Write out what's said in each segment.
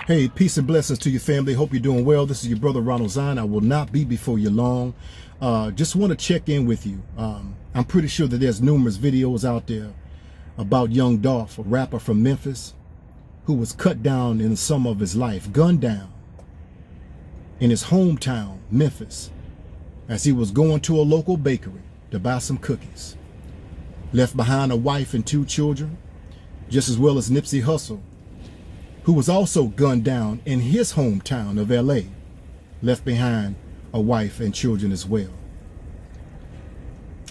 Hey, peace and blessings to your family. Hope you're doing well. This is your brother Ronald Zion. I will not be before you long. Just want to check in with you. I'm pretty sure that there's numerous videos out there about young Dolph, a rapper from Memphis, who was cut down in some of his life, gunned down in his hometown, Memphis, as he was going to a local bakery to buy some cookies. Left behind a wife and 2 children, just as well as Nipsey Hussle, who was also gunned down in his hometown of LA, left behind a wife and children as well.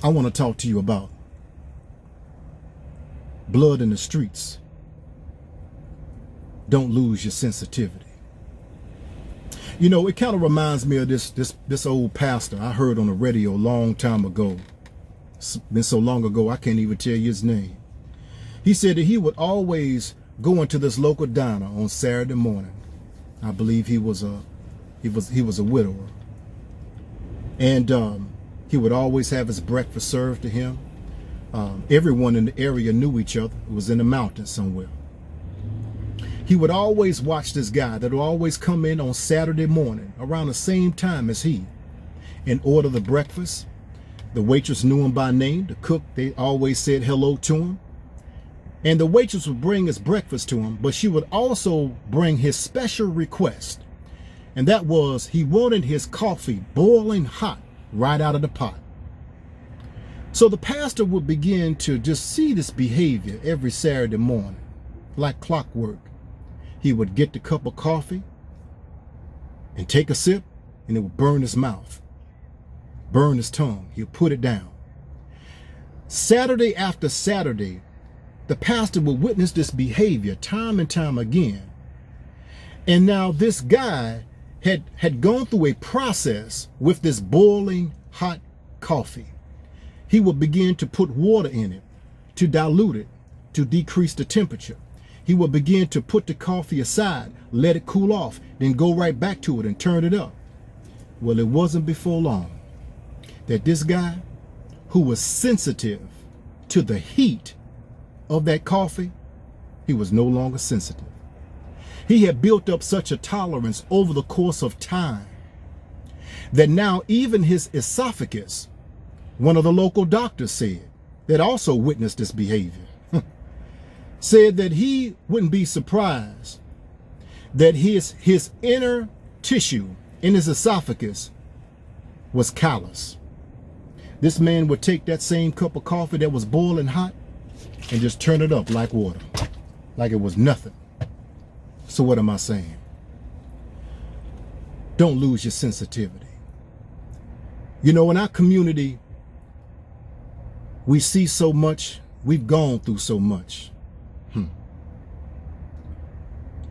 I want to talk to you about blood in the streets. Don't lose your sensitivity. You know, it kind of reminds me of this old pastor I heard on the radio a long time ago. It's been so long ago I can't even tell you his name. He said that he would always go into this local diner on Saturday morning. I believe he was a widower, and he would always have his breakfast served to him. Everyone in the area knew each other. It was in the mountains somewhere. He would always watch this guy that would always come in on Saturday morning around the same time as he and order the breakfast. The waitress knew him by name. The cook, they always said hello to him. And the waitress would bring his breakfast to him, but she would also bring his special request. And that was, he wanted his coffee boiling hot right out of the pot. So the pastor would begin to just see this behavior every Saturday morning, like clockwork. He would get the cup of coffee and take a sip, and it would burn his mouth, burn his tongue. He'll put it down. Saturday after Saturday, the pastor would witness this behavior time and time again. And now this guy had gone through a process with this boiling hot coffee. He would begin to put water in it to dilute it, to decrease the temperature. He would begin to put the coffee aside, let it cool off, then go right back to it and turn it up. Well, it wasn't before long that this guy, who was sensitive to the heat of that coffee, he was no longer sensitive. He had built up such a tolerance over the course of time that now even his esophagus, one of the local doctors said, that also witnessed this behavior, said that he wouldn't be surprised that his inner tissue in his esophagus was callous. This man would take that same cup of coffee that was boiling hot and just turn it up like water, like it was nothing. So what am I saying? Don't lose your sensitivity. You know, in our community, we see so much, we've gone through so much.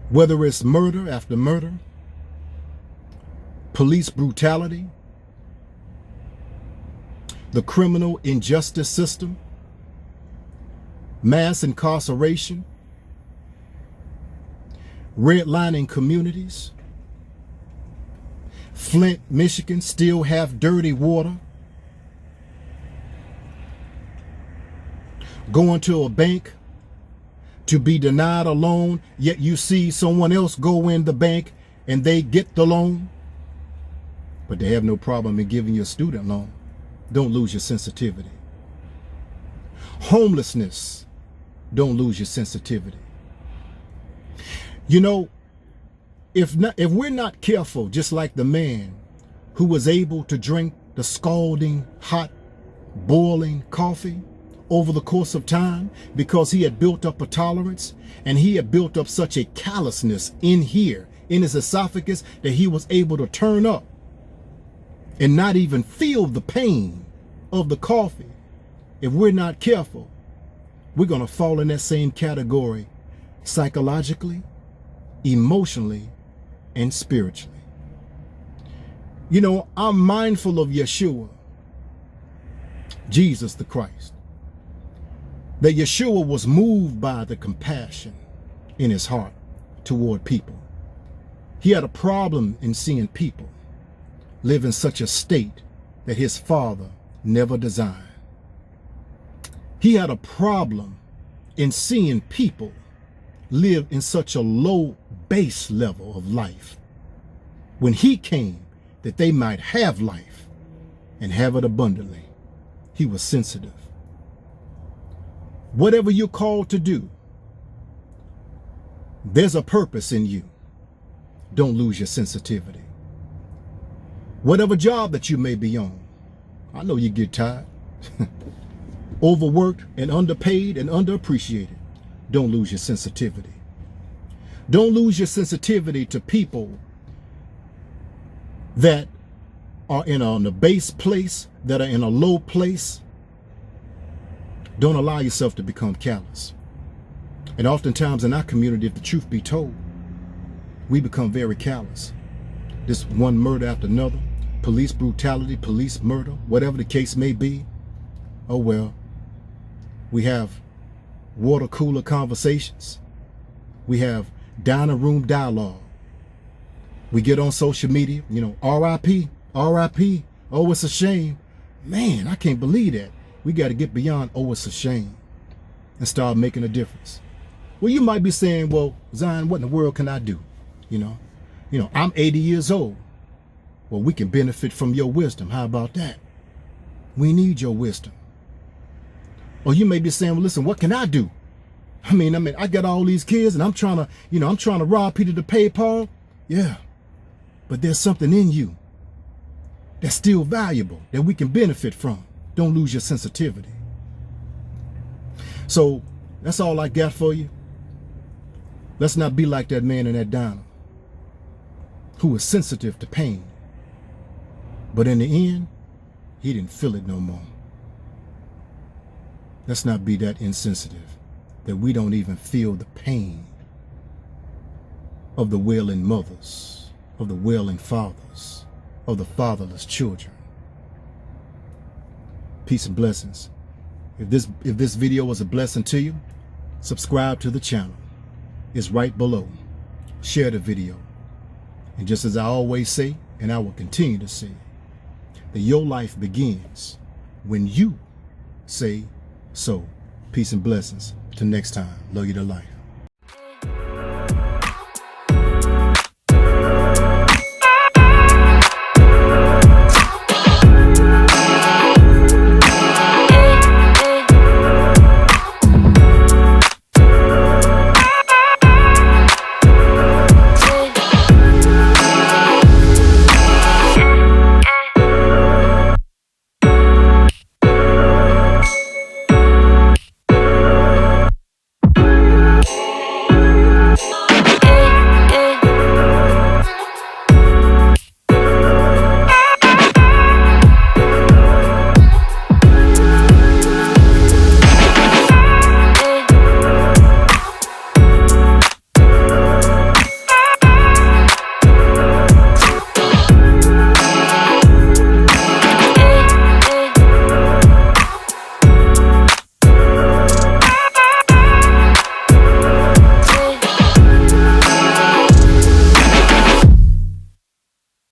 Whether it's murder after murder, police brutality, the criminal injustice system, mass incarceration, redlining communities. Flint, Michigan still have dirty water. Going to a bank to be denied a loan, yet you see someone else go in the bank and they get the loan, but they have no problem in giving you a student loan. Don't lose your sensitivity. Homelessness, don't lose your sensitivity. You know, if we're not careful, just like the man who was able to drink the scalding, hot, boiling coffee over the course of time because he had built up a tolerance and he had built up such a callousness in here, in his esophagus, that he was able to turn up and not even feel the pain of the coffee. If we're not careful, we're going to fall in that same category psychologically, emotionally, and spiritually. You know, I'm mindful of Yeshua, Jesus the Christ, that Yeshua was moved by the compassion in his heart toward people. He had a problem in seeing people live in such a state that his Father never designed. He had a problem in seeing people live in such a low base level of life. When he came, that they might have life and have it abundantly. He was sensitive. Whatever you're called to do, there's a purpose in you. Don't lose your sensitivity. Whatever job that you may be on, I know you get tired, overworked and underpaid and underappreciated. Don't lose your sensitivity. Don't lose your sensitivity to people that are on the base place, that are in a low place. Don't allow yourself to become callous. And oftentimes in our community, if the truth be told, we become very callous. This one murder after another, police brutality, police murder, whatever the case may be. Oh well, we have water cooler conversations. We have dining room dialogue. We get on social media, RIP, RIP, oh, it's a shame. Man, I can't believe that. We got to get beyond, oh, it's a shame, and start making a difference. Well, you might be saying, well, Zion, what in the world can I do? I'm 80 years old. Well, we can benefit from your wisdom. How about that? We need your wisdom. Or you may be saying, well, listen, what can I do? I mean, I got all these kids and I'm trying to rob Peter to pay Paul. Yeah. But there's something in you that's still valuable that we can benefit from. Don't lose your sensitivity. So that's all I got for you. Let's not be like that man in that diner who was sensitive to pain. But in the end, he didn't feel it no more. Let's not be that insensitive that we don't even feel the pain of the wailing mothers, of the wailing fathers, of the fatherless children. Peace and blessings. If this video was a blessing to you, subscribe to the channel. It's right below. Share the video. And just as I always say, and I will continue to say, that your life begins when you say so. Peace and blessings. Till next time. Love you to life.